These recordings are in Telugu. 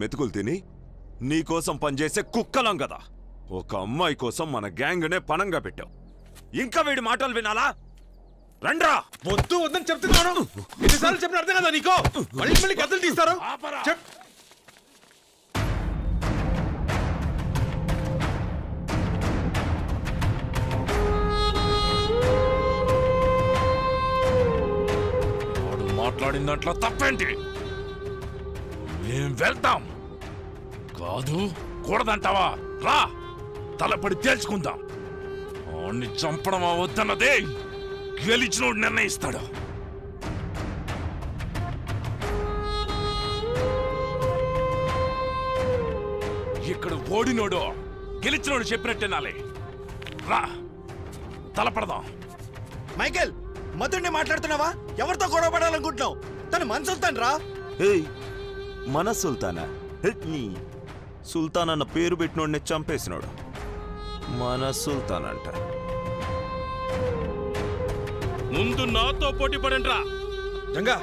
మెతుకులు తిని నీకోసం పనిచేసే కుక్కలం కదా. ఒక అమ్మాయి కోసం మన గ్యాంగ్నే పణంగా పెట్టావు. ఇంకా వీడి మాటలు వినాలా? రండ్రా. వద్దు వద్దని చెప్తున్నాను. ఎన్నిసార్లు చెప్పిన అర్థం కదా నీకో? మళ్ళీ మళ్ళీ కథలు తీస్తారు. మాట్లాడిన దాంట్లో తప్పేంటి? మేం వెళ్తాం. కాదు కూడదంటావా? రా, తలపడి తేల్చుకుందాం. వాణ్ణి చంపడమా వద్దన్నదే గెలిచినోడు నిర్ణయిస్తాడు. ఇక్కడ ఓడినోడు గెలిచినోడు చెప్పినట్టేనాలే. రా, తలపడదాం. మైకేల్, మధుడిని మాట్లాడుతున్నావా? ఎవరితో గొడవ పడాలనుకుంటున్నావు? తను మన సుల్తాన్ రా. ఏయ్, మన సుల్తానా? సుల్తాన్ అన్న పేరు పెట్టినోడిని చంపేసినాడు. మన సుల్తాన్ అంట. ముందు నాతో పోటీ పడండి రా. జంగా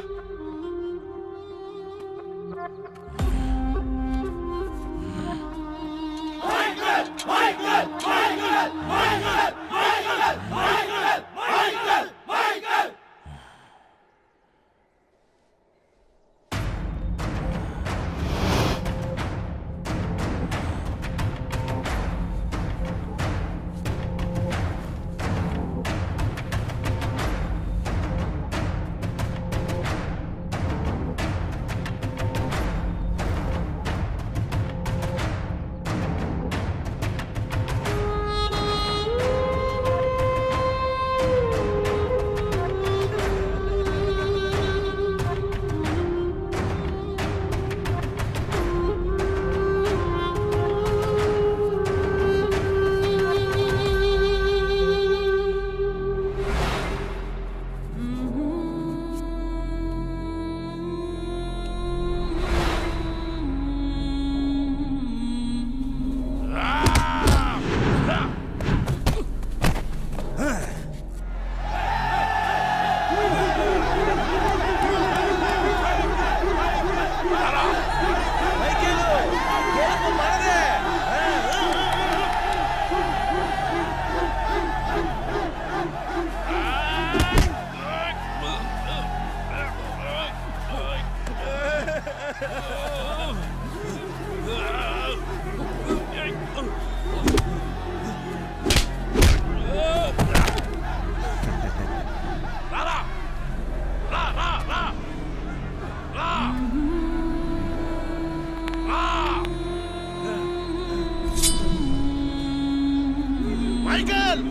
మైకేల్,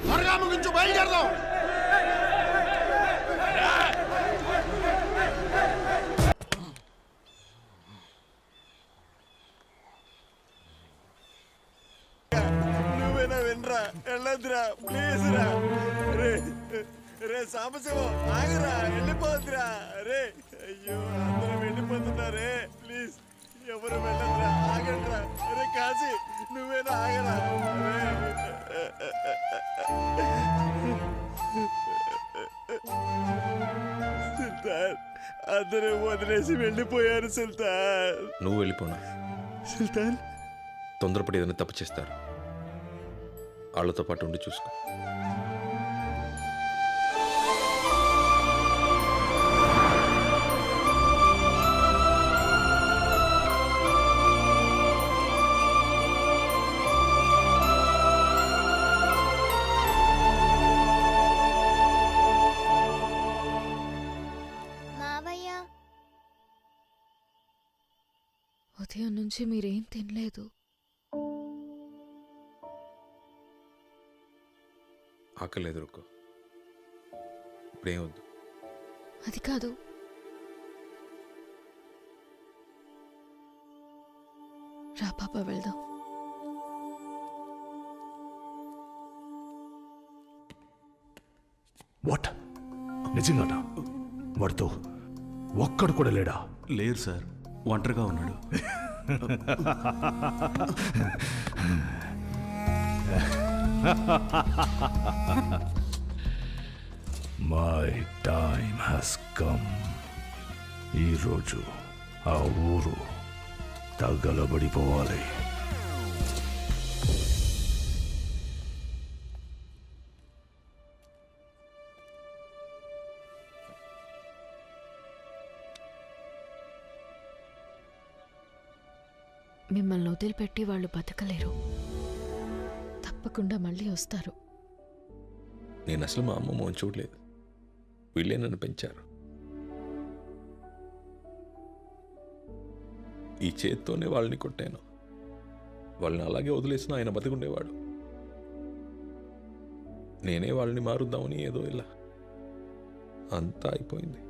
త్వరగా ముగించు, బయలుదేరదాం. నువ్వేనా వినరా? వెళ్ళొద్దురా ప్లీజ్ రా. రే రే సాంబశివం, ఆగరా, వెళ్ళిపోద్దురా. రే అయ్యో, అందరూ వెళ్ళిపోతున్నారే. ప్లీజ్ ఎవరు వెళ్ళదురా, ఆగండిరా. రే కాశీ, నువ్వేనా ఆగరా. సుల్తాన్, అందరూ వదిలేసి వెళ్ళిపోయారు సుల్తాన్. నువ్వు వెళ్ళిపోనా సుల్తాన్? తొందరపడి ఏదైనా తప్పు చేస్తారు. వాళ్ళతో పాటు ఉండి చూసుకో. ఉదయం నుంచి మీరేం తినలేదు. ఆకలి ఎదుర్కో. ఇప్పుడేం వద్దు. అది కాదు, రా పాప వెళ్దాం. వాట్? నిజంగానా? వాడితో ఒక్కడు కూడా లేడా? లేరు సార్, ఒంటరిగా ఉన్నాడు. My time has come. ఈరోజు ఆ ఊరు తగలబడిపోవాలి. మిమ్మల్ని వదిలిపెట్టి వాళ్ళు బతకలేరు. తప్పకుండా మళ్ళీ వస్తారు. నేను అసలు మా అమ్మ మోహన్ చూడలేదు. వీళ్ళే నన్ను పెంచారు. ఈ చేత్తోనే వాళ్ళని కొట్టాను. వాళ్ళని అలాగే వదిలేసిన ఆయన బతికుండేవాడు. నేనే వాళ్ళని మారుద్దామని ఏదో ఇలా అంతా అయిపోయింది.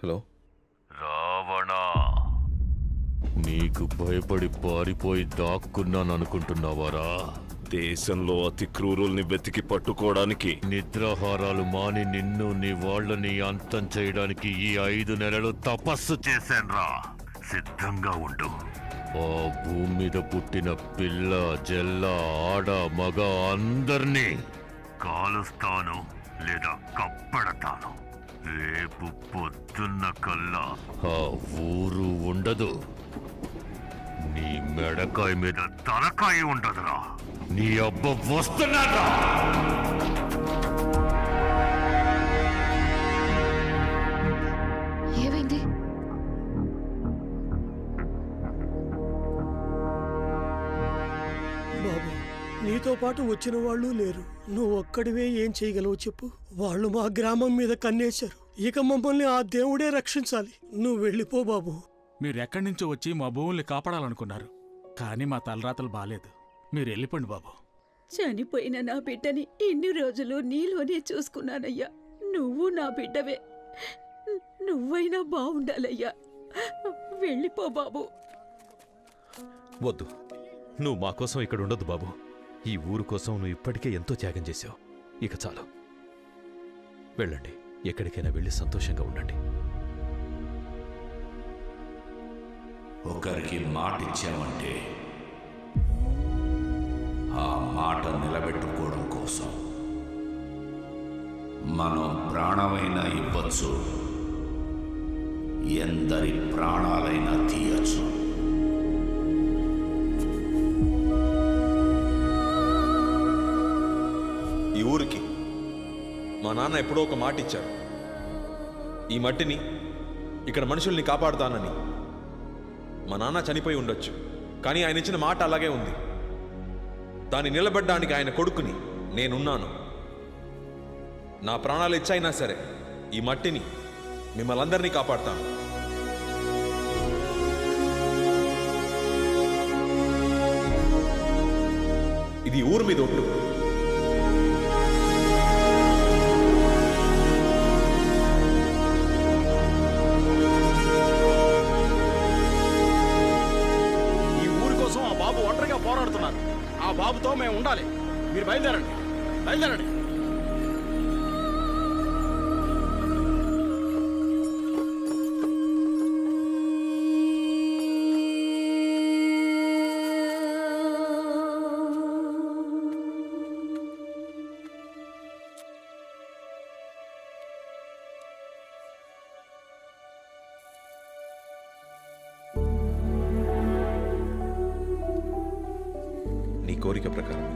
హలో రావణ, నీకు భయపడి పారిపోయి దాక్కున్నాననుకుంటున్నావారా? దేశంలో అతి క్రూరుల్ని వెతికి పట్టుకోవడానికి నిద్రాహారాలు మాని నిన్ను నీ వాళ్ళని అంతం చేయడానికి ఈ 5 నెలలు తపస్సు చేశాన్రా. సిద్ధంగా ఉండు. ఆ భూమి మీద పుట్టిన పిల్ల జల్ల ఆడ మగ అందర్నీ కాలుస్తాను లేదా కప్పెడతాను. రేపు పొద్దున్న కల్లా ఆ ఊరు ఉండదు. నీ మెడకాయ మీద తలకాయ ఉండదురా. నీ అబ్బ వస్తున్నాడా? ఏమైంది? బాబు, నీతో పాటు వచ్చిన వాళ్ళు లేరు. నువ్వు ఒక్కడివే ఏం చేయగలవు చెప్పు. వాళ్ళు మా గ్రామం మీద కన్నేశారు. ఇక మమ్మల్ని ఆ దేవుడే రక్షించాలి. నువ్వు వెళ్ళిపో బాబు. మీరెక్కడి నుంచో వచ్చి మా భూముల్ని కాపాడాలనుకున్నారు, కానీ మా తలరాతలు బాలేదు. మీరు వెళ్ళిపోండి బాబు. చనిపోయిన నా బిడ్డని ఇన్ని రోజులు నీలోనే చూసుకున్నానయ్యా. నువ్వు నా బిడ్డవే. నువ్వైనా బావుండాలయ్యా. వెళ్ళిపో బాబు. వద్దు, నువ్వు మా కోసం ఇక్కడ ఉండొద్దు బాబు. ఈ ఊరు కోసం నువ్వు ఇప్పటికే ఎంతో త్యాగం చేశావు. ఇక చాలు, వెళ్ళండి. ఎక్కడికైనా వెళ్ళి సంతోషంగా ఉండండి. ఒకరికి మాట ఇచ్చామంటే ఆ మాట నిలబెట్టుకోవడం కోసం మనం ప్రాణమైనా ఇవ్వచ్చు, ఎందరి ప్రాణాలైనా తీయచ్చు. ఈ ఊరికి మా నాన్న ఎప్పుడో ఒక మాట ఇచ్చారు. ఈ మట్టిని, ఇక్కడ మనుషుల్ని కాపాడుతానని. మా నాన్న చనిపోయి ఉండొచ్చు, కానీ ఆయన ఇచ్చిన మాట అలాగే ఉంది. దాన్ని నిలబడ్డానికి ఆయన కొడుకుని నేనున్నాను. నా ప్రాణాలు ఇచ్చైనా సరే ఈ మట్టిని, మిమ్మల్ని అందరినీ కాపాడుతాను. ఇది ఊరు మీద ఒట్టు. పోరాడుతున్నారు. ఆ బాబుతో మేము ఉండాలి. మీరు బయలుదేరండి, బయలుదేరండి. నీ కోరిక ప్రకారం